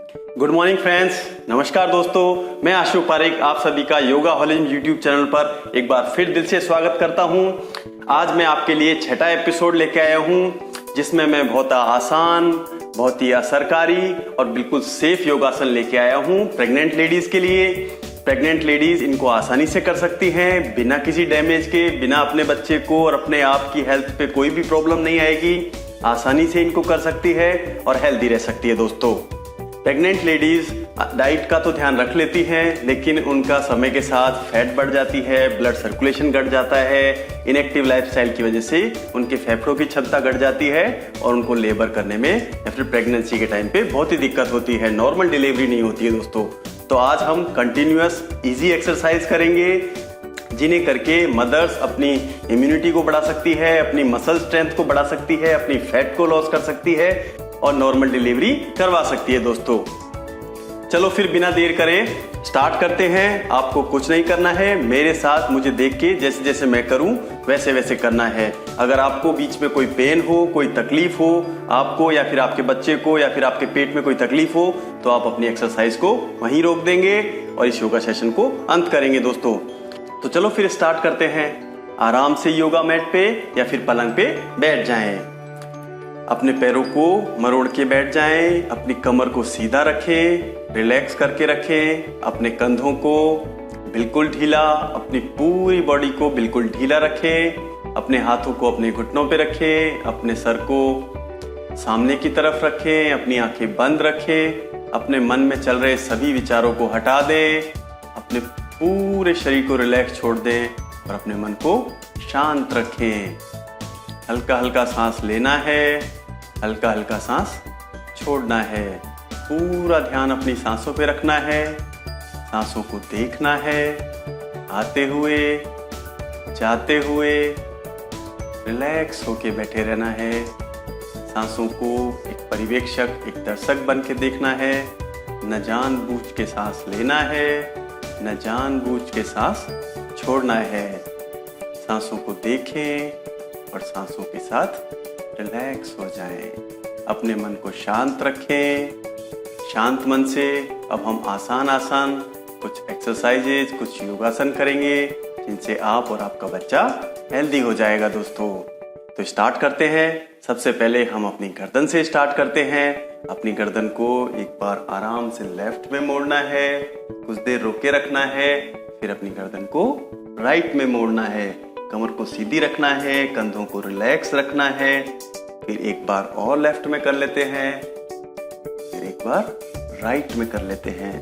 Good morning friends, नमस्कार दोस्तों। मैं आशु पारेख आप सभी का योगा हॉलिज्म यूट्यूब चैनल पर एक बार फिर दिल से स्वागत करता हूं। आज मैं आपके लिए छठा एपिसोड लेके आया हूं, जिसमें मैं बहुत आसान, बहुत ही असरकारी और बिल्कुल सेफ योगासन लेके आया हूं प्रेग्नेंट लेडीज के लिए। प्रेग्नेंट लेडीज इनको आसानी से कर सकती हैं, बिना किसी डैमेज के, बिना अपने बच्चे को और अपने आप की हेल्थ पे कोई भी प्रॉब्लम नहीं आएगी। आसानी से इनको कर सकती है और हेल्दी रह सकती है। दोस्तों, प्रेग्नेंट लेडीज डाइट का तो ध्यान रख लेती हैं, लेकिन उनका समय के साथ फैट बढ़ जाती है, ब्लड सर्कुलेशन घट जाता है। इनएक्टिव लाइफस्टाइल की वजह से उनके फेफड़ों की क्षमता घट जाती है और उनको लेबर करने में या फिर प्रेगनेंसी के टाइम पे बहुत ही दिक्कत होती है। नॉर्मल डिलीवरी नहीं होती है दोस्तों। तो आज हम कंटिन्यूअस इजी एक्सरसाइज करेंगे, जिन्हें करके मदर्स अपनी इम्यूनिटी को बढ़ा सकती है, अपनी मसल स्ट्रेंथ को बढ़ा सकती है, अपनी फैट को लॉस कर सकती है और नॉर्मल डिलीवरी करवा सकती है। दोस्तों, चलो फिर बिना देर करें स्टार्ट करते हैं। आपको कुछ नहीं करना है, मेरे साथ मुझे देख के जैसे जैसे मैं करूं वैसे वैसे करना है। अगर आपको बीच में कोई पेन हो, कोई तकलीफ हो आपको या फिर आपके बच्चे को या फिर आपके पेट में कोई तकलीफ हो, तो आप अपनी एक्सरसाइज को वहीं रोक देंगे और इस योगा सेशन को अंत करेंगे। दोस्तों, तो चलो फिर स्टार्ट करते हैं। आराम से योगा मैट पे या फिर पलंग पे बैठ जाएं। अपने पैरों को मरोड़ के बैठ जाएं, अपनी कमर को सीधा रखें, रिलैक्स करके रखें, अपने कंधों को बिल्कुल ढीला, अपनी पूरी बॉडी को बिल्कुल ढीला रखें, अपने हाथों को अपने घुटनों पे रखें, अपने सर को सामने की तरफ रखें, अपनी आंखें बंद रखें, अपने मन में चल रहे सभी विचारों को हटा दें, अपने पूरे शरीर को रिलैक्स छोड़ दें और अपने मन को शांत रखें। हल्का हल्का सांस लेना है, हल्का हल्का सांस छोड़ना है। पूरा ध्यान अपनी सांसों पे रखना है, सांसों को देखना है, आते हुए जाते हुए रिलैक्स होके बैठे रहना है। सांसों को एक पर्यवेक्षक, एक दर्शक बन के देखना है। न जानबूझ के सांस लेना है, न जानबूझ के सांस छोड़ना है। सांसों को देखें और सांसों के साथ रिलैक्स हो जाएं। अपने मन को शांत रखें। शांत मन से अब हम आसान कुछ एक्सरसाइजेज, कुछ योगासन करेंगे, जिनसे आप और आपका बच्चा हेल्दी हो जाएगा। दोस्तों, तो स्टार्ट करते हैं। सबसे पहले हम अपनी गर्दन से स्टार्ट करते हैं। अपनी गर्दन को एक बार आराम से लेफ्ट में मोड़ना है, कुछ देर रोक के रखना है, फिर अपनी गर्दन को राइट में मोड़ना है। कमर को सीधी रखना है, कंधों को रिलैक्स रखना है। फिर एक बार और लेफ्ट में कर लेते हैं, फिर एक बार राइट में कर लेते हैं।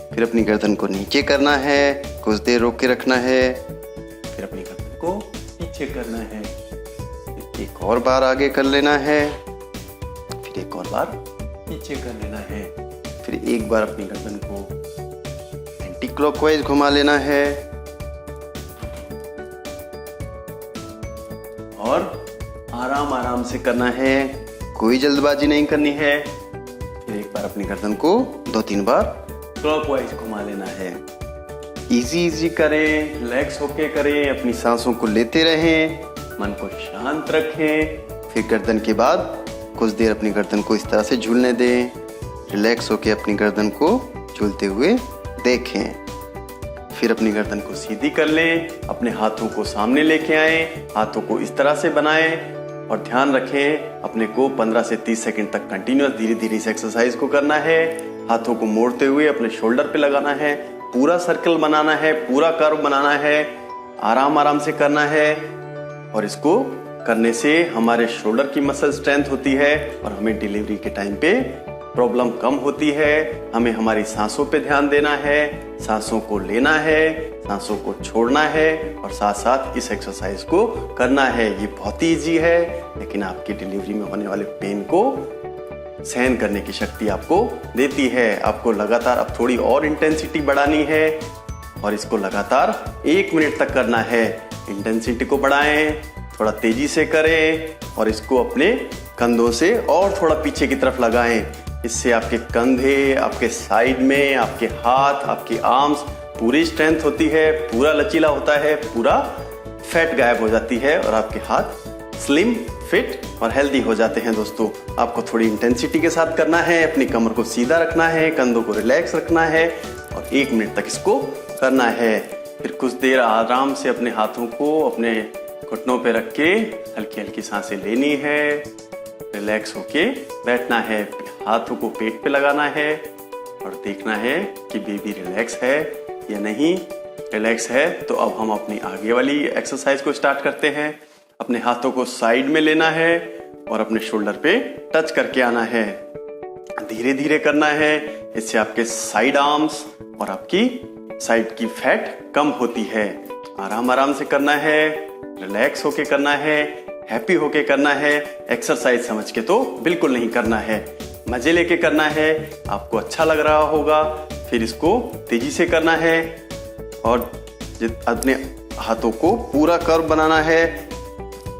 फिर अपनी गर्दन को नीचे करना है, कुछ देर रोक के रखना है, फिर अपनी गर्दन को पीछे करना है। फिर एक और बार आगे कर लेना है, फिर एक और बार पीछे कर लेना है। फिर एक बार अपनी गर्दन को एंटी क्लॉकवाइज घुमा लेना है और आराम आराम से करना है, कोई जल्दबाजी नहीं करनी है। फिर एक बार अपनी गर्दन को 2-3 बार क्लॉकवाइज घुमा लेना है। इजी करें, रिलैक्स होके करें, अपनी सांसों को लेते रहें, मन को शांत रखें। फिर गर्दन के बाद कुछ देर अपनी गर्दन को इस तरह से झूलने दें। रिलैक्स होके अपनी गर्दन को झूलते हुए देखें। फिर अपनी गर्दन को सीधी कर लें, अपने हाथों को सामने लेके आएं, हाथों को इस तरह से बनाएं और ध्यान रखें अपने को 15 से 30 सेकंड तक कंटिन्यूअस धीरे धीरे इस एक्सरसाइज को करना है। हाथों को मोड़ते हुए अपने शोल्डर पे लगाना है, पूरा सर्कल बनाना है, पूरा कर्व बनाना है, आराम आराम से करना है। और इसको करने से हमारे शोल्डर की मसल स्ट्रेंथ होती है और हमें डिलीवरी के टाइम पे प्रॉब्लम कम होती है। हमें हमारी सांसों पे ध्यान देना है, सांसों को लेना है, सांसों को छोड़ना है और साथ साथ इस एक्सरसाइज को करना है। ये बहुत ही ईजी है, लेकिन आपकी डिलीवरी में होने वाले पेन को सहन करने की शक्ति आपको देती है। आपको लगातार अब थोड़ी और इंटेंसिटी बढ़ानी है और इसको लगातार 1 मिनट तक करना है। इंटेंसिटी को बढ़ाएं, थोड़ा तेजी से करें और इसको अपने कंधों से और थोड़ा पीछे की तरफ लगाएं। इससे आपके कंधे, आपके साइड में, आपके हाथ, आपकी आर्म्स पूरी स्ट्रेंथ होती है, पूरा लचीला होता है, पूरा फैट गायब हो जाती है और आपके हाथ स्लिम फिट और हेल्दी हो जाते हैं। दोस्तों आपको थोड़ी इंटेंसिटी के साथ करना है, अपनी कमर को सीधा रखना है, कंधों को रिलैक्स रखना है और 1 मिनट तक इसको करना है। फिर कुछ देर आराम से अपने हाथों को अपने घुटनों पे रख के हल्की हल्की सांसें लेनी है, रिलैक्स होके बैठना है, हाथों को पेट पे लगाना है और देखना है कि बेबी रिलैक्स है या नहीं। रिलैक्स है तो अब हम अपनी आगे वाली एक्सरसाइज को स्टार्ट करते हैं। अपने हाथों को साइड में लेना है और अपने शोल्डर पे टच करके आना है। धीरे धीरे करना है, इससे आपके साइड आर्म्स और आपकी साइड की फैट कम होती है। आराम आराम से करना है, रिलैक्स होके करना है, हैप्पी होके करना है। एक्सरसाइज समझ के तो बिल्कुल नहीं करना है, मजे लेके करना है। आपको अच्छा लग रहा होगा, फिर इसको तेजी से करना है और अपने हाथों को पूरा कर्व बनाना है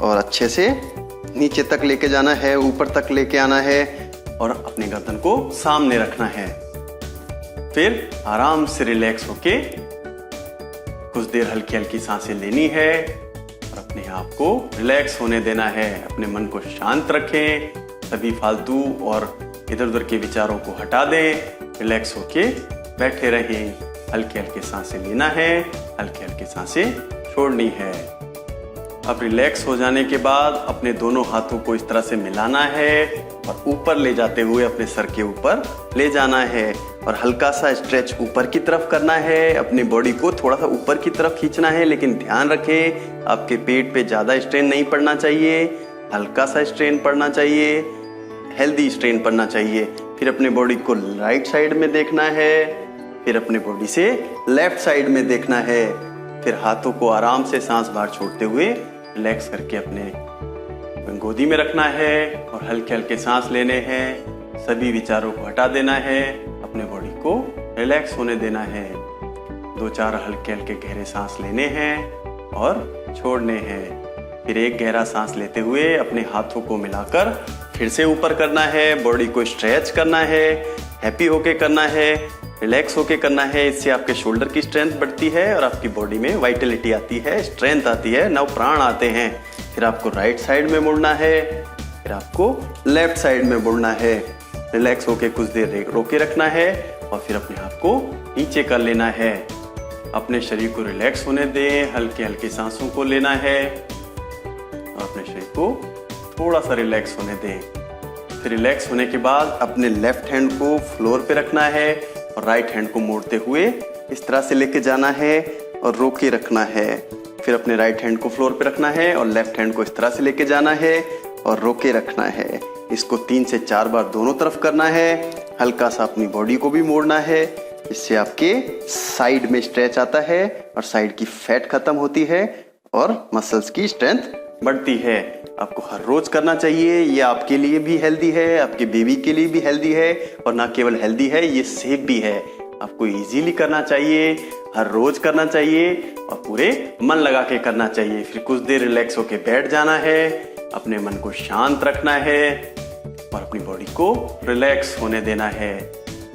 और अच्छे से नीचे तक लेके जाना है, ऊपर तक लेके आना है और अपने गर्दन को सामने रखना है। फिर आराम से रिलैक्स होके कुछ देर हल्की हल्की सांसें लेनी है और अपने आप को रिलैक्स होने देना है। अपने मन को शांत रखें, सभी फालतू और इधर उधर के विचारों को हटा दें, रिलैक्स होके बैठे रहें। हल्के हल्के सांसें लेना है, हल्के हल्के सांसें छोड़नी है। अब रिलैक्स हो जाने के बाद अपने दोनों हाथों को इस तरह से मिलाना है और ऊपर ले जाते हुए अपने सर के ऊपर ले जाना है और हल्का सा स्ट्रेच ऊपर की तरफ करना है। अपनी बॉडी को थोड़ा सा ऊपर की तरफ खींचना है, लेकिन ध्यान रखें आपके पेट पे ज़्यादा स्ट्रेन नहीं पड़ना चाहिए, हल्का सा स्ट्रेन पड़ना चाहिए, हेल्दी स्ट्रेन पड़ना चाहिए। फिर अपने बॉडी को राइट साइड में देखना है, फिर अपने बॉडी से लेफ्ट साइड में देखना है। फिर हाथों को आराम से सांस बाहर छोड़ते हुए रिलैक्स करके अपने गोदी में रखना है और हल्के हल्के सांस लेने हैं। सभी विचारों को हटा देना है, अपने बॉडी को रिलैक्स होने देना है। 2-4 हल्के हल्के गहरे सांस लेने हैं और छोड़ने हैं। फिर एक गहरा सांस लेते हुए अपने हाथों को मिलाकर फिर से ऊपर करना है, बॉडी को स्ट्रेच करना है, हैप्पी होके करना है, रिलैक्स होके करना है। इससे आपके शोल्डर की स्ट्रेंथ बढ़ती है और आपकी बॉडी में वाइटलिटी आती है, स्ट्रेंथ आती है, नव प्राण आते हैं। फिर आपको राइट साइड में मुड़ना है, फिर आपको लेफ्ट साइड में मुड़ना है। रिलैक्स होके कुछ देर रोके रखना है और फिर अपने हाथ को नीचे कर लेना है। अपने शरीर को रिलैक्स होने दें, हल्के हल्के सांसों को लेना है और अपने शरीर को थोड़ा सा रिलैक्स होने दें। फिर रिलैक्स होने के बाद अपने लेफ्ट हैंड को फ्लोर पे रखना है और राइट हैंड को मोड़ते हुए इस तरह से लेके जाना है और रोके रखना है। फिर अपने राइट हैंड को फ्लोर पे रखना है और लेफ्ट हैंड को इस तरह से लेके जाना है और रोके रखना है। इसको 3 से 4 बार दोनों तरफ करना है। हल्का सा अपनी बॉडी को भी मोड़ना है, इससे आपके साइड में स्ट्रेच आता है और साइड की फैट खत्म होती है और मसल्स की स्ट्रेंथ बढ़ती है। आपको हर रोज करना चाहिए, ये आपके लिए भी हेल्दी है, आपके बेबी के लिए भी हेल्दी है और ना केवल हेल्दी है, ये सेफ भी है। आपको इजीली करना चाहिए, हर रोज करना चाहिए और पूरे मन लगा के करना चाहिए। फिर कुछ देर रिलैक्स होके बैठ जाना है, अपने मन को शांत रखना है और अपनी बॉडी को रिलैक्स होने देना है।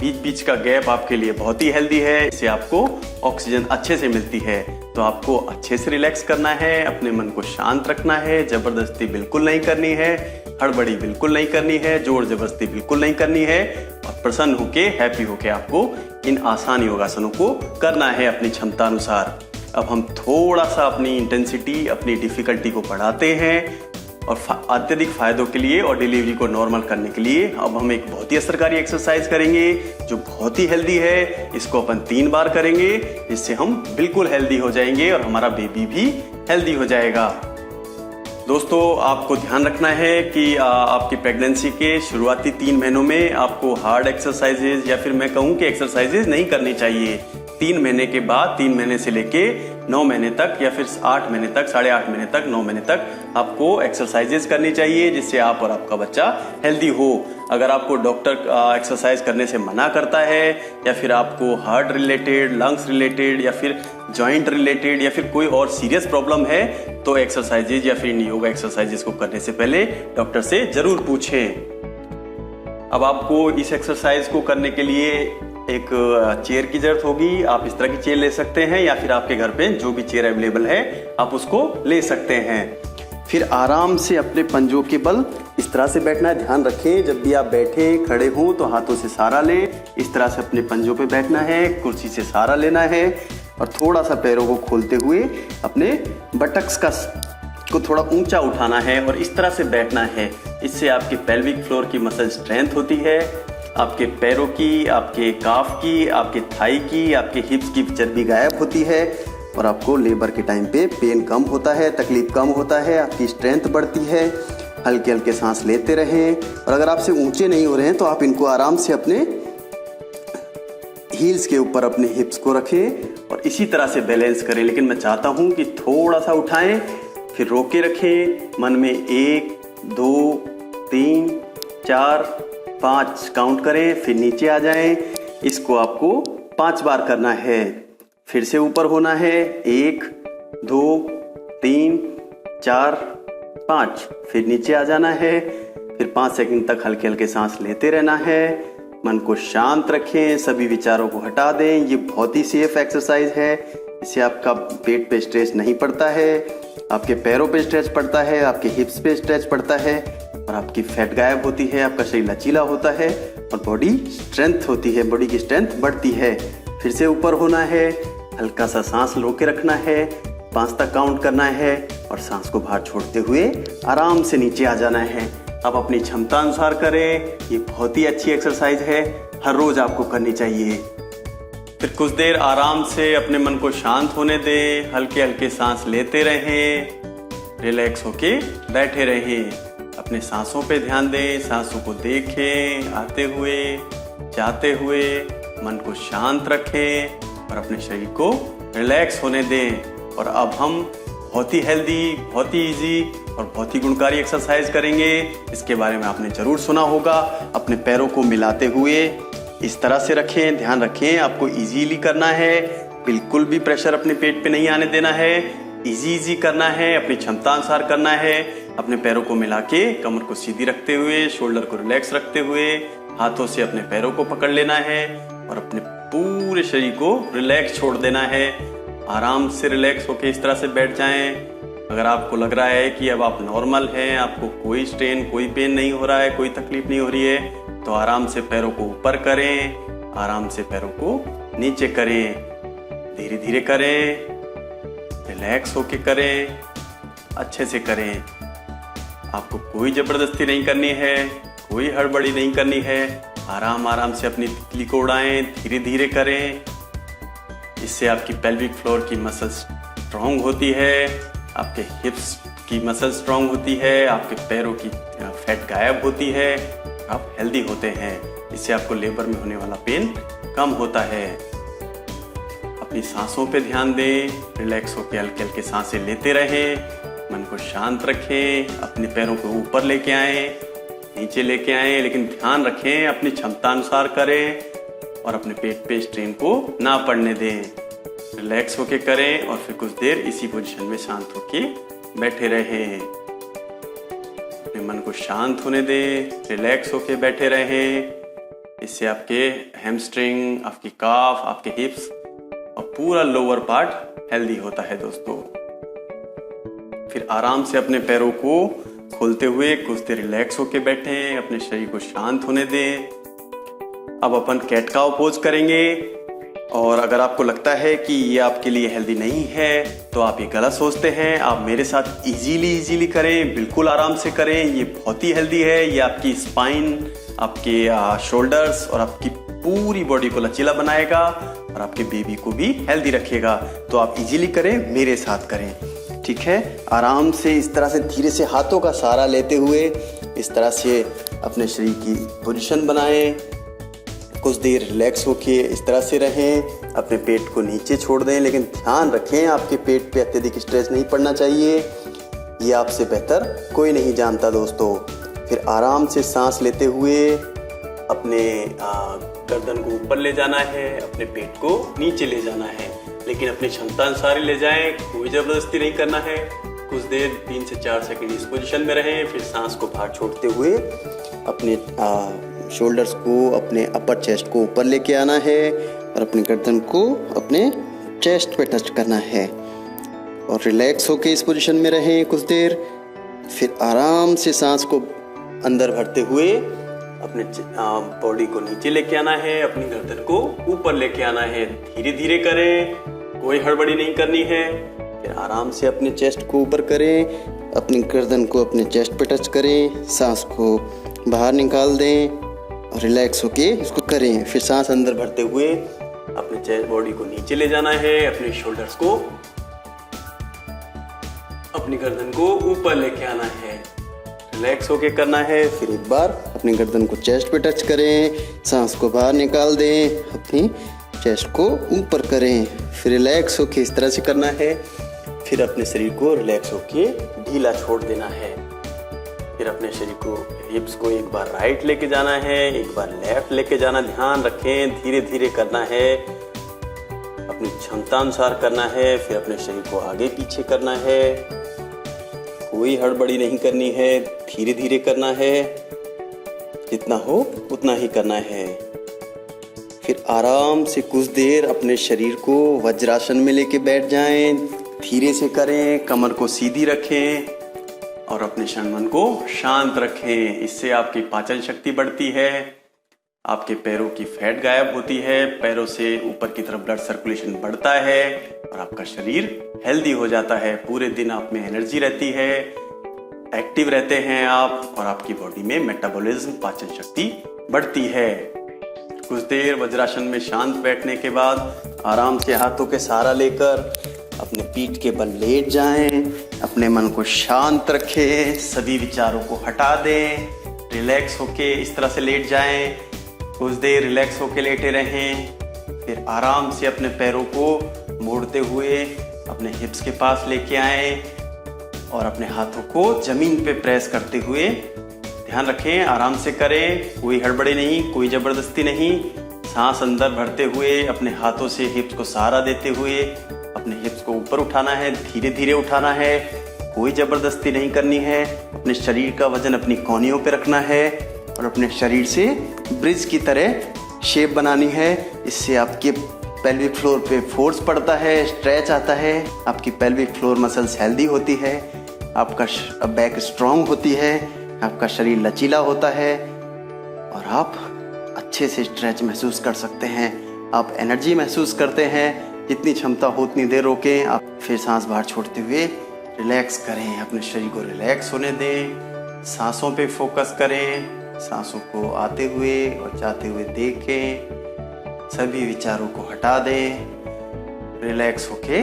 बीच बीच का गैप आपके लिए बहुत ही हेल्दी है, इससे आपको ऑक्सीजन अच्छे से मिलती है। तो आपको अच्छे से रिलैक्स करना है, अपने मन को शांत रखना है, जबरदस्ती बिल्कुल नहीं करनी है, हड़बड़ी बिल्कुल नहीं करनी है, जोर जबरदस्ती बिल्कुल नहीं करनी है और प्रसन्न होके हैप्पी होके आपको इन आसान योगासनों को करना है अपनी क्षमता अनुसार। अब हम थोड़ा सा अपनी इंटेंसिटी, अपनी डिफिकल्टी को बढ़ाते हैं और अत्यधिक फायदों के लिए और डिलीवरी को नॉर्मल करने के लिए अब हम एक बहुत ही असरकारी एक्सरसाइज करेंगे जो बहुत ही हेल्दी है। इसको अपन 3 बार करेंगे, जिससे हम बिल्कुल हेल्दी हो जाएंगे और हमारा बेबी भी हेल्दी हो जाएगा। दोस्तों आपको ध्यान रखना है कि आपकी प्रेगनेंसी के शुरुआती 3 महीनों में आपको हार्ड एक्सरसाइजेज या फिर मैं कहूँ कि एक्सरसाइजेज नहीं करनी चाहिए। 3 महीने के बाद 3 महीने से लेके 9 महीने तक या फिर 8 महीने तक, 8.5 महीने तक, 9 महीने तक आपको एक्सरसाइजेज करनी चाहिए, जिससे आप और आपका बच्चा हेल्दी हो। अगर आपको डॉक्टर एक्सरसाइज करने से मना करता है या फिर आपको हार्ट रिलेटेड, लंग्स रिलेटेड या फिर जॉइंट रिलेटेड या फिर कोई और सीरियस प्रॉब्लम है तो एक्सरसाइजेज या फिर योगा एक्सरसाइजेज को करने से पहले डॉक्टर से जरूर पूछें। अब आपको इस एक्सरसाइज को करने के लिए एक चेयर की जरूरत होगी। आप इस तरह की चेयर ले सकते हैं या फिर आपके घर पे जो भी चेयर अवेलेबल है आप उसको ले सकते हैं। फिर आराम से अपने पंजों के बल इस तरह से बैठना है। ध्यान रखें जब भी आप बैठे खड़े हों तो हाथों से सहारा लें। इस तरह से अपने पंजों पे बैठना है, कुर्सी से सहारा लेना है और थोड़ा सा पैरों को खोलते हुए अपने बटक्स को थोड़ा ऊंचा उठाना है और इस तरह से बैठना है। इससे आपके पेल्विक फ्लोर की मसल स्ट्रेंथ होती है, आपके पैरों की, आपके काफ की, आपके थाई की, आपके हिप्स की चर्बी गायब होती है और आपको लेबर के टाइम पे पेन कम होता है, तकलीफ कम होता है, आपकी स्ट्रेंथ बढ़ती है। हल्के हल्के सांस लेते रहें और अगर आपसे ऊंचे नहीं हो रहे हैं तो आप इनको आराम से अपने हील्स के ऊपर अपने हिप्स को रखें और इसी तरह से बैलेंस करें। लेकिन मैं चाहता हूं कि थोड़ा सा उठाएं, फिर रोक के रखें, मन में 1 2 3 4 5 काउंट करें, फिर नीचे आ जाएं। इसको आपको 5 बार करना है। फिर से ऊपर होना है, 1 2 3 4 5, फिर नीचे आ जाना है। फिर 5 सेकंड तक हल्के हल्के सांस लेते रहना है। मन को शांत रखें, सभी विचारों को हटा दें। ये बहुत ही सेफ एक्सरसाइज है। इससे आपका पेट पे स्ट्रेस नहीं पड़ता है, आपके पैरों पे स्ट्रेच पड़ता है, आपके हिप्स पे स्ट्रेच पड़ता है और आपकी फैट गायब होती है, आपका शरीर लचीला होता है और बॉडी स्ट्रेंथ होती है, बॉडी की स्ट्रेंथ बढ़ती है। फिर से ऊपर होना है, हल्का सा सांस रोके रखना है, 5 तक काउंट करना है और सांस को बाहर छोड़ते हुए आराम से नीचे आ जाना है। आप अपनी क्षमता अनुसार करें। ये बहुत ही अच्छी एक्सरसाइज है, हर रोज आपको करनी चाहिए। फिर कुछ देर आराम से अपने मन को शांत होने दें, हल्के हल्के सांस लेते रहें, रिलैक्स होके बैठे रहें। अपने सांसों पे ध्यान दें, सांसों को देखें, आते हुए जाते हुए। मन को शांत रखें और अपने शरीर को रिलैक्स होने दें। और अब हम बहुत ही हेल्दी, बहुत ही इजी और बहुत ही गुणकारी एक्सरसाइज करेंगे। इसके बारे में आपने जरूर सुना होगा। अपने पैरों को मिलाते हुए इस तरह से रखें, ध्यान रखें आपको इजीली करना है, बिल्कुल भी प्रेशर अपने पेट पे नहीं आने देना है, इजी करना है, अपनी क्षमता अनुसार करना है। अपने पैरों को मिला के कमर को सीधी रखते हुए, शोल्डर को रिलैक्स रखते हुए, हाथों से अपने पैरों को पकड़ लेना है और अपने पूरे शरीर को रिलैक्स छोड़ देना है। आराम से रिलैक्स होके इस तरह से बैठ जाएं। अगर आपको लग रहा है कि अब आप नॉर्मल हैं, आपको कोई स्ट्रेन, कोई पेन नहीं हो रहा है, कोई तकलीफ नहीं हो रही है, तो आराम से पैरों को ऊपर करें, आराम से पैरों को नीचे करें, धीरे धीरे करें, रिलैक्स होके करें, अच्छे से करें। आपको कोई जबरदस्ती नहीं करनी है, कोई हड़बड़ी नहीं करनी है। आराम आराम से अपनी तितली को उड़ाएं, धीरे धीरे करें। इससे आपकी पेल्विक फ्लोर की मसल स्ट्रांग होती है, आपके हिप्स की मसल स्ट्रांग होती है, आपके पैरों की फैट गायब होती है, आप हेल्दी होते हैं। इससे आपको लेबर में होने वाला पेन कम होता है। अपनी सांसों पे ध्यान दें, रिलैक्स होकर हल्के हल्के सांसें लेते रहें, मन को शांत रखें, अपने पैरों को ऊपर लेके आएं, नीचे लेके आएं, लेकिन ध्यान रखें अपनी क्षमता अनुसार करें और अपने पेट पे स्ट्रेन को ना पड़ने दें। रिलैक्स होके करें और फिर कुछ देर इसी पोजीशन में शांत होके बैठे रहें। अपने मन को शांत होने दें, रिलैक्स होके बैठे रहें। इससे आपके हैमस्ट्रिंग, आपकी काफ, आपके हिप्स और पूरा लोअर पार्ट हेल्दी होता है दोस्तों। फिर आराम से अपने पैरों को खोलते हुए कुछ देर रिलैक्स होके बैठें, अपने शरीर को शांत होने दें। अब अपन कैट काउ पोज करेंगे और अगर आपको लगता है कि ये आपके लिए हेल्दी नहीं है तो आप ये गलत सोचते हैं। आप मेरे साथ इजीली करें, बिल्कुल आराम से करें। ये बहुत ही हेल्दी है। ये आपकी स्पाइन, आपके शोल्डर्स और आपकी पूरी बॉडी को लचीला बनाएगा और आपके बेबी को भी हेल्दी रखेगा। तो आप इजीली करें, मेरे साथ करें, ठीक है। आराम से इस तरह से धीरे से हाथों का सहारा लेते हुए इस तरह से अपने शरीर की पोजीशन बनाएं। कुछ देर रिलैक्स होके इस तरह से रहें, अपने पेट को नीचे छोड़ दें, लेकिन ध्यान रखें आपके पेट पे अत्यधिक स्ट्रेस नहीं पड़ना चाहिए। ये आपसे बेहतर कोई नहीं जानता दोस्तों। फिर आराम से सांस लेते हुए अपने गर्दन को ऊपर ले जाना है, अपने पेट को नीचे ले जाना है, लेकिन अपनी क्षमता अनुसार ले जाएं, कोई जबरदस्ती नहीं करना है। कुछ देर 3 से 4 सेकंड इस पोजीशन में रहें, फिर सांस को बाहर छोड़ते हुए अपने शोल्डर्स को, अपने अपर चेस्ट को ऊपर लेके आना है और अपनी गर्दन को अपने चेस्ट पे टच करना है और रिलैक्स होके इस पोजीशन में रहें कुछ देर। फिर आराम से सांस को अंदर भरते हुए अपने बॉडी को नीचे लेके आना है, अपनी गर्दन को ऊपर लेके आना है। धीरे धीरे करें, कोई हड़बड़ी नहीं करनी है। फिर आराम से अपने चेस्ट को ऊपर करें, अपनी गर्दन को अपने चेस्ट पे टच करें, सांस को बाहर निकाल दें और रिलैक्स होके इसको करें। फिर सांस अंदर भरते हुए अपने चेस्ट बॉडी को नीचे ले जाना है, अपने शोल्डर्स को, अपनी गर्दन को ऊपर लेके आना है, रिलैक्स होके करना है। फिर एक बार अपनी गर्दन को चेस्ट पे टच करें, सांस को बाहर निकाल दें, अपनी चेस्ट को ऊपर करें, फिर रिलैक्स होके इस तरह से करना है। फिर अपने शरीर को रिलैक्स होके ढीला छोड़ देना है। फिर अपने शरीर को, हिप्स को एक बार राइट लेके जाना है, एक बार लेफ्ट लेके जाना। ध्यान रखें, धीरे धीरे करना है, अपनी क्षमता अनुसार करना है। फिर अपने शरीर को आगे पीछे करना है, कोई हड़बड़ी नहीं करनी है, धीरे धीरे करना है, जितना हो उतना ही करना है। फिर आराम से कुछ देर अपने शरीर को वज्रासन में लेके बैठ जाएं। धीरे से करें, कमर को सीधी रखें और अपने मन को शांत रखें। इससे आपकी पाचन शक्ति बढ़ती है, आपके पैरों की फैट गायब होती है, पैरों से ऊपर की तरफ ब्लड सर्कुलेशन बढ़ता है और आपका शरीर हेल्दी हो जाता है। पूरे दिन आप में एनर्जी रहती है, एक्टिव रहते हैं आप, और आपकी बॉडी में मेटाबॉलिज्म, पाचन शक्ति बढ़ती है। कुछ देर वज्रासन में शांत बैठने के बाद आराम से हाथों के सहारा लेकर अपने पीठ के बल लेट जाएं, अपने मन को शांत रखें, सभी विचारों को हटा दें, रिलैक्स होके इस तरह से लेट जाएं। कुछ देर रिलैक्स होके लेटे रहें। फिर आराम से अपने पैरों को मोड़ते हुए अपने हिप्स के पास लेके आएं और अपने हाथों को जमीन पे प्रेस करते हुए, ध्यान रखें आराम से करें, कोई हड़बड़ी नहीं, कोई जबरदस्ती नहीं। सांस अंदर भरते हुए अपने हाथों से हिप्स को सहारा देते हुए अपने हिप्स को ऊपर उठाना है, धीरे धीरे उठाना है, कोई जबरदस्ती नहीं करनी है। अपने शरीर का वजन अपनी कोहनियों पे रखना है और अपने शरीर से ब्रिज की तरह शेप बनानी है। इससे आपके पेल्विक फ्लोर पे फोर्स पड़ता है, स्ट्रेच आता है, आपकी पेल्विक फ्लोर मसल्स हेल्दी होती है, आपका बैक स्ट्रांग होती है, आपका शरीर लचीला होता है और आप अच्छे से स्ट्रेच महसूस कर सकते हैं। आप एनर्जी महसूस करते हैं। जितनी क्षमता हो उतनी देर रोकें। आप फिर सांस बाहर छोड़ते हुए रिलैक्स करें, अपने शरीर को रिलैक्स होने दें, सांसों पे फोकस करें, सांसों को आते हुए और जाते हुए देखें, सभी विचारों को हटा दें, रिलैक्स होके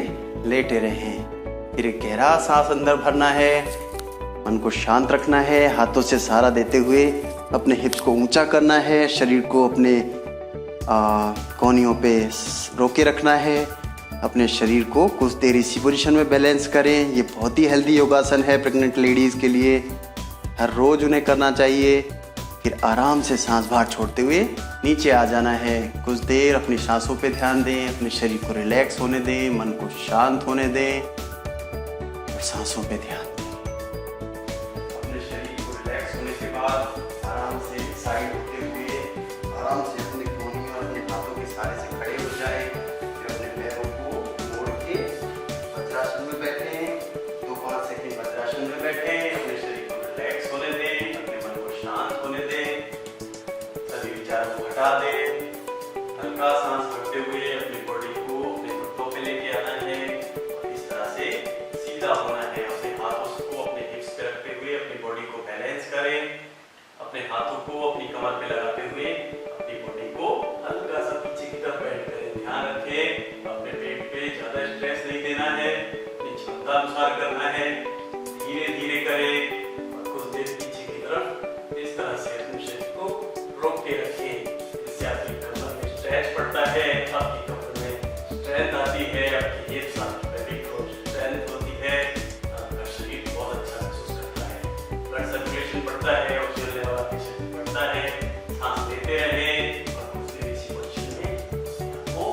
लेटे रहें। फिर एक गहरा सांस अंदर भरना है, मन को शांत रखना है, हाथों से सहारा देते हुए अपने हिप्स को ऊंचा करना है, शरीर को अपने कोहनियों पे रोके रखना है। अपने शरीर को कुछ देर इसी पोजीशन में बैलेंस करें। ये बहुत ही हेल्दी योगासन है प्रेग्नेंट लेडीज़ के लिए, हर रोज़ उन्हें करना चाहिए। फिर आराम से सांस बाहर छोड़ते हुए नीचे आ जाना है। कुछ देर अपनी सांसों पे ध्यान दें, अपने शरीर को रिलैक्स होने दें, मन को शांत होने दें और सांसों पे ध्यान दें। अपने शरीर को रिलैक्स होने के बाद आराम से साइड होते हुए आराम से अपने कोहनी और अपने हाथों के सहारे से खड़े हो जाए। फिर अपने पैरों को मोड़ के वज्रासन में बैठें, 2-5 सेकंड वज्रासन में बैठें, अपने शरीर को रिलैक्स होने दें, अपने मन को शांत होने दें, सभी विचारों को हटा दें। हल्का सांस भरते हुए अपनी बॉडी को अपने घुटनों पे लेके आना है और इस तरह से सीधा होना है। अपने हाथों को अपने हिप्स पे रखते हुए अपनी बॉडी को बैलेंस करें। अपने हाथों को अपनी कमर पे लगाते हुए अपनी बॉडी को हल्का सा पीछे की तरफ बेंड करें। ध्यान रखें अपने पेट पे ज्यादा स्ट्रेस नहीं देना है, अपनी क्षमता अनुसार करना है, धीरे धीरे करें और कुछ देर पीछे की तरफ इस तरह से अपने शरीर को रोक के रखें। इससे आपकी कमर में स्ट्रेच पड़ता है, आपकी कमर में स्ट्रेंथ आती है, आपकी हिप्स, आपकी पेल्विक फ्लोर स्ट्रेंथ होती है, आपका शरीर बहुत अच्छा महसूस करता है, ब्लड सर्कुलेशन बढ़ता है, ऑक्सीजन लेवल आपके शरीर में बढ़ता है। सांस लेते रहें और कुछ देर इसी पोजीशन में आपको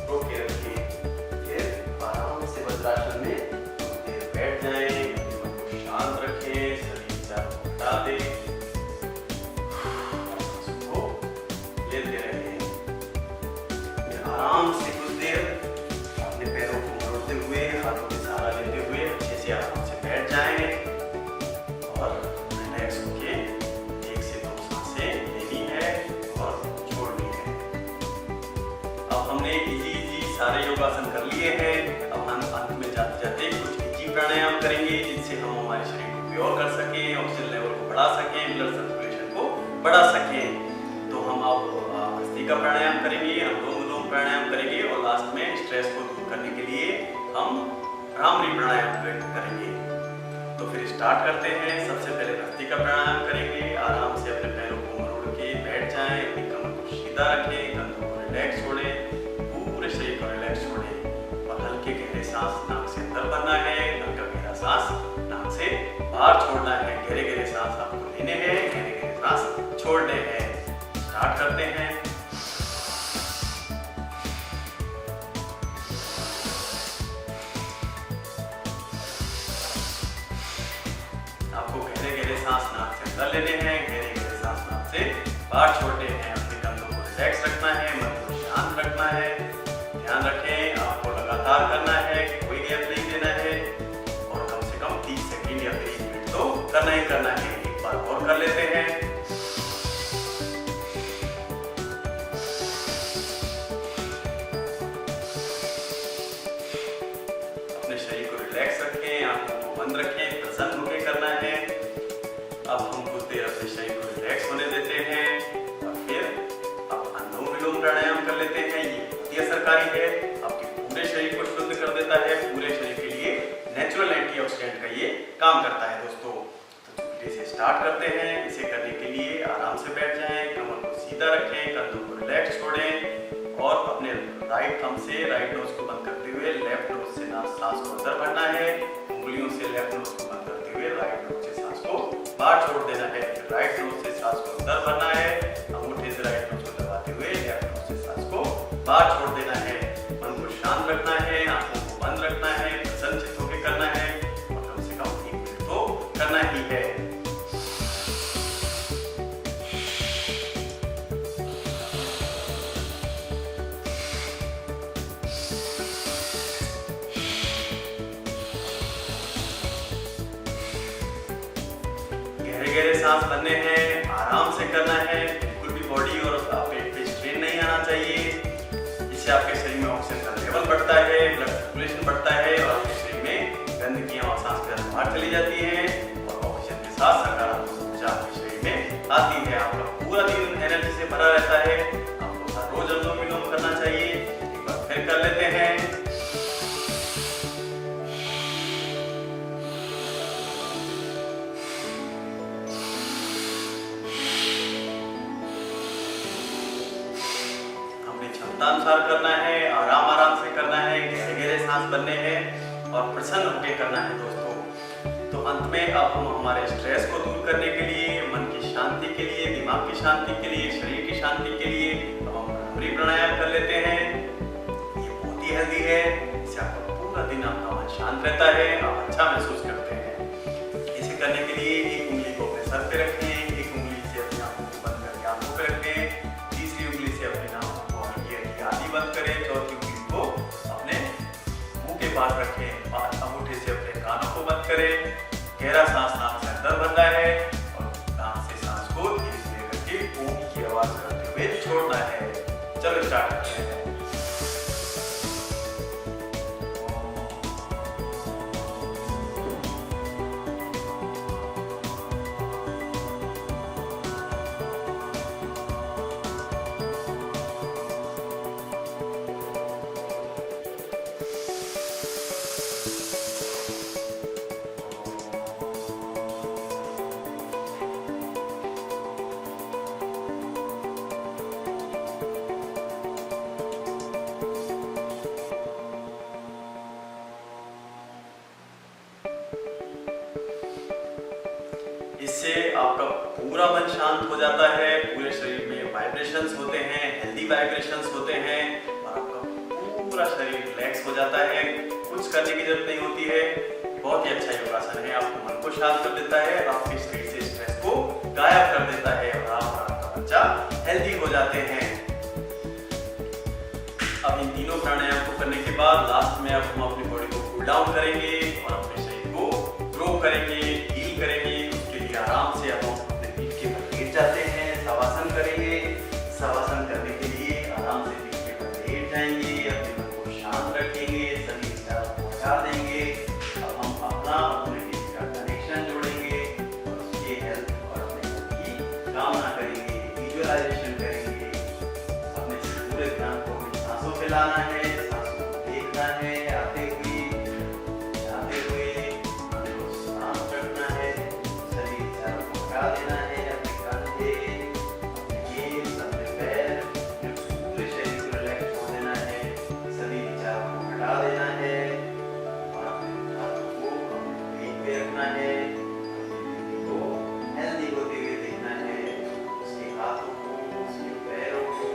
रोक के रखें। फिर आराम से वज्रासन में कुछ देर बैठ जाएं, अपने मन को शांत रखें, सभी विचारों को हटा दें, सांसों को लेते रहें। फिर आराम से कुछ देर अपने पैरों को मोड़ते हुए, हाथों के सहारा लेते हुए अच्छे से आराम से बैठ जाएं हमने इजी सारे योगासन कर लिए हैं। अब हम अंत में जाते जाते कुछ इजी प्राणायाम करेंगे जिससे हम हमारे शरीर को प्योर कर सकें, ऑक्सीजन लेवल को बढ़ा सकें, ब्लड सर्कुलेशन को बढ़ा सकें। तो हम अब भस्त्रिका प्राणायाम करेंगे, अनुलोम विलोम प्राणायाम करेंगे और लास्ट में स्ट्रेस को दूर करने के लिए हम भ्रामरी प्राणायाम करेंगे। तो फिर स्टार्ट करते हैं। सबसे पहले भस्त्रिका प्राणायाम करेंगे। आराम से अपने पैरों को मोड़ के बैठ जाएं, अपनी कमर को सीधा रखें, कंधों को रिलैक्स छोड़ें, पूरे शरीर को रिलैक्स छोड़ें और हल्के गहरे सांस नाक से अंदर भरना है, हल्का गहरा सांस नाक से बाहर छोड़ना है। गहरे गहरे सांस आपको लेने हैं, गहरे गहरे सांस छोड़ने हैं। स्टार्ट करते हैं। आपको गहरे गहरे सांस नाक से अंदर लेने हैं, गहरे गहरे सांस नाक से बाहर छोड़ने हैं। अपने कंधों को रिलैक्स रखना है, मन को शांत रखना है। ध्यान रखें आपको लगातार करना है, कोई गैप नहीं देना है और कम से कम 30 सेकंड या फिर 1 मिनट तो करना ही करना है। एक बार और कर लेते हैं। अपने शरीर को रिलैक्स रखें, आंखों को बंद रखें, प्रसन्न होकर करना है। अब हम कुछ देर अपने शरीर को रिलैक्स होने देते हैं और फिर अब अनुलोम विलोम प्राणायाम कर लेते हैं। ये बहुत ही असरकारी है, आपके पूरे शरीर को शुद्ध कर देता है। पूरे शरीर के लिए नेचुरल एंटीऑक्सीडेंट का ये काम करता है दोस्तों। तो चुटकी से स्टार्ट करते हैं। इसे करने के लिए आराम से बैठ जाएं, कमर को सीधा रखें, कंधों को रिलैक्स छोड़ें और अपने राइट थंब से राइट नोज को बंद करते हुए लेफ्ट नोज से सांस को अंदर भरना है। उंगलियों से लेफ्ट नोज को बंद करते हुए राइट नोज से सांस को बाहर छोड़ देना है। राइट नोज से सांस को अंदर भरना है, अंगूठे से राइट नोज को दबाते हुए लेफ्ट नोज से सांस को बाहर छोड़ देना है। मन को शांत रखना है, आंखों को बंद रखना है, प्रसन्न चित्त होकर करना है और कम से कम 1 मिनट तो करना ही है। गहरे सांस भरने हैं, आराम से करना है, बिल्कुल भी बॉडी और पेट पे स्ट्रेन नहीं आना चाहिए। इससे आपके शरीर में ऑक्सीजन का लेवल बढ़ता है, ब्लड सर्कुलेशन बढ़ता है और आपके शरीर में गंदगियां और सांस के अंदर बाहर चली जाती हैं और ऑक्सीजन के साथ सकारात्मक ऊर्जा आपके शरीर में आती है। आपका पूरा दिन एनर्जी से भरा रहता है। आपको हर रोज अनुलोम विलोम करना चाहिए। एक बार फिर कर लेते हैं। अनुसार करना है, आराम से करना है, गहरे गहरे सांस भरने हैं और प्रसन्न होकर करना है दोस्तों। तो अंत में अब हम हमारे स्ट्रेस को दूर करने के लिए, मन की शांति के लिए, दिमाग की शांति के लिए, शरीर की शांति के लिए अब हम भ्रामरी प्राणायाम कर लेते हैं। ये बहुत ही हेल्दी है, इससे आपका पूरा दिन आपका मन शांत रहता है, आप अच्छा महसूस करते हैं। इसे करने के लिए एक उंगली को अपने सर पे रखें, एक उंगली से अपनी आंखों को बंद करके आंखों पे रखें, तीसरी उंगली से अपने नाक आदि बंद करें, चौथी उंगली को अपने मुंह के पास रखें, अंगूठे से अपने कानों को बंद करें। गहरा सांस नाक से अंदर भरना है और नाक से सांस को धीरे धीरे करके ओम की आवाज करते हुए छोड़ना है। चलो स्टार्ट करते हैं। इससे आपका पूरा मन शांत हो जाता है, पूरे शरीर में वाइब्रेशंस होते हैं, हेल्दी वाइब्रेशंस होते हैं और आपका पूरा शरीर रिलैक्स हो जाता है। कुछ करने की जरूरत नहीं होती है। बहुत ही अच्छा योगासन है, आपको मन को शांत कर देता है, आपके शरीर से स्ट्रेस को गायब कर देता है और आप और आपका बच्चा हेल्दी हो जाते हैं। अब इन तीनों प्राणायाम को करने के बाद लास्ट में अब हम अपनी बॉडी को कूल डाउन करेंगे और अपने शरीर को ग्रो करेंगे, हील करेंगे। उसके लिए आराम से अब हम अपने पीठ के बल लेट जाते हैं, शवासन करेंगे। शवासन करने के लिए आराम से पीठ के बल लेट जाएंगे। पूरे ध्यान को अपनी सांसों पे लाना है, सांसों को देखना है, आते हुए जाते हुए, मन को शांत रखना है, शरीर चारों को हटा देना है, अपने कंधे, अपने हील्स, अपने पैर, पूरे शरीर को रिलैक्स हो देना है, शरीर चारों को हटा देना है और अपने हाथों को अपने पेट पे रखना है, तो हेल्दी होते हुए देखना है, उसके हाथों को, उसके पैरों को,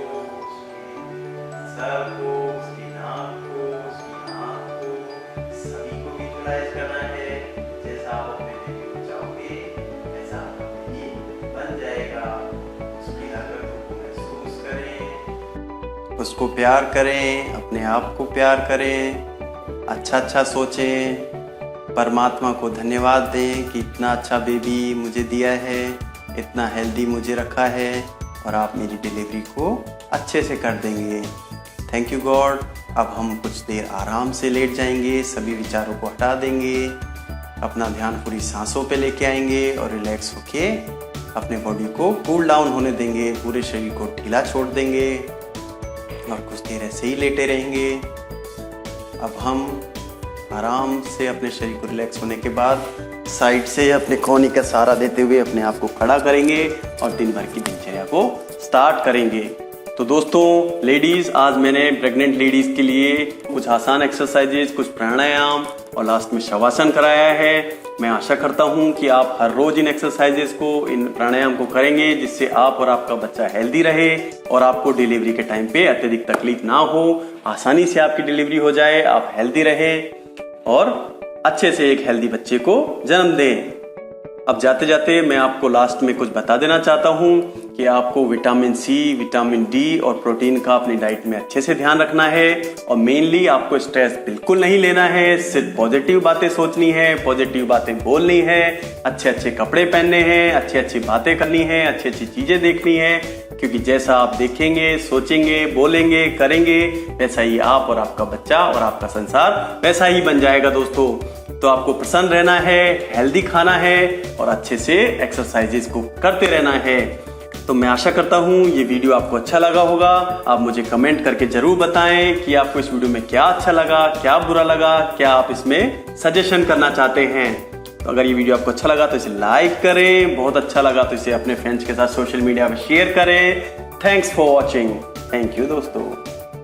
सर को, उसकी नाक को, उसकी आँख को, सभी को विजुअलाइज करना है। जैसा आप अपने बेबी को चाहोगे वैसा आपका बेबी बन जाएगा। उसकी हरकतों को महसूस करें, उसको प्यार करें, अपने आप को प्यार करें, अच्छा सोचें, परमात्मा को धन्यवाद दें कि इतना अच्छा बेबी मुझे दिया है, इतना हेल्दी मुझे रखा है और आप मेरी डिलीवरी को अच्छे से कर देंगे। Thank you God. अब हम कुछ देर आराम से लेट जाएंगे, सभी विचारों को हटा देंगे, अपना ध्यान पूरी सांसों पे लेके आएंगे और रिलैक्स होके अपने बॉडी को कूल डाउन होने देंगे, पूरे शरीर को ढीला छोड़ देंगे और कुछ देर ऐसे ही लेटे रहेंगे। अब हम आराम से अपने शरीर को रिलैक्स होने के बाद साइड से अपने कोहनी का सहारा देते हुए अपने आप को खड़ा करेंगे और दिन भर की दिनचर्या को स्टार्ट करेंगे। तो दोस्तों लेडीज, आज मैंने प्रेग्नेंट लेडीज के लिए कुछ आसान एक्सरसाइजेज, कुछ प्राणायाम और लास्ट में शवासन कराया है। मैं आशा करता हूं कि आप हर रोज इन एक्सरसाइजेज को, इन प्राणायाम को करेंगे, जिससे आप और आपका बच्चा हेल्दी रहे और आपको डिलीवरी के टाइम पे अत्यधिक तकलीफ ना हो, आसानी से आपकी डिलीवरी हो जाए, आप हेल्दी रहे और अच्छे से एक हेल्दी बच्चे को जन्म दें। अब जाते जाते मैं आपको लास्ट में कुछ बता देना चाहता हूं कि आपको विटामिन सी, विटामिन डी और प्रोटीन का अपनी डाइट में अच्छे से ध्यान रखना है और मेनली आपको स्ट्रेस बिल्कुल नहीं लेना है, सिर्फ पॉजिटिव बातें सोचनी है, पॉजिटिव बातें बोलनी है, अच्छे अच्छे कपड़े पहनने हैं, अच्छी अच्छी बातें करनी है, अच्छी अच्छी चीजें देखनी है, क्योंकि जैसा आप देखेंगे, सोचेंगे, बोलेंगे, करेंगे, वैसा ही आप और आपका बच्चा और आपका संसार वैसा ही बन जाएगा दोस्तों। तो आपको प्रसन्न रहना है, हेल्दी खाना है और अच्छे से एक्सरसाइजेस को करते रहना है। तो मैं आशा करता हूँ ये वीडियो आपको अच्छा लगा होगा। आप मुझे कमेंट करके जरूर बताएं कि आपको इस वीडियो में क्या अच्छा लगा, क्या बुरा लगा, क्या आप इसमें सजेशन करना चाहते हैं। तो अगर ये वीडियो आपको अच्छा लगा तो इसे लाइक करें, बहुत अच्छा लगा तो इसे अपने फ्रेंड्स के साथ सोशल मीडिया पर शेयर करें। Thanks for watching. Thank you दोस्तों।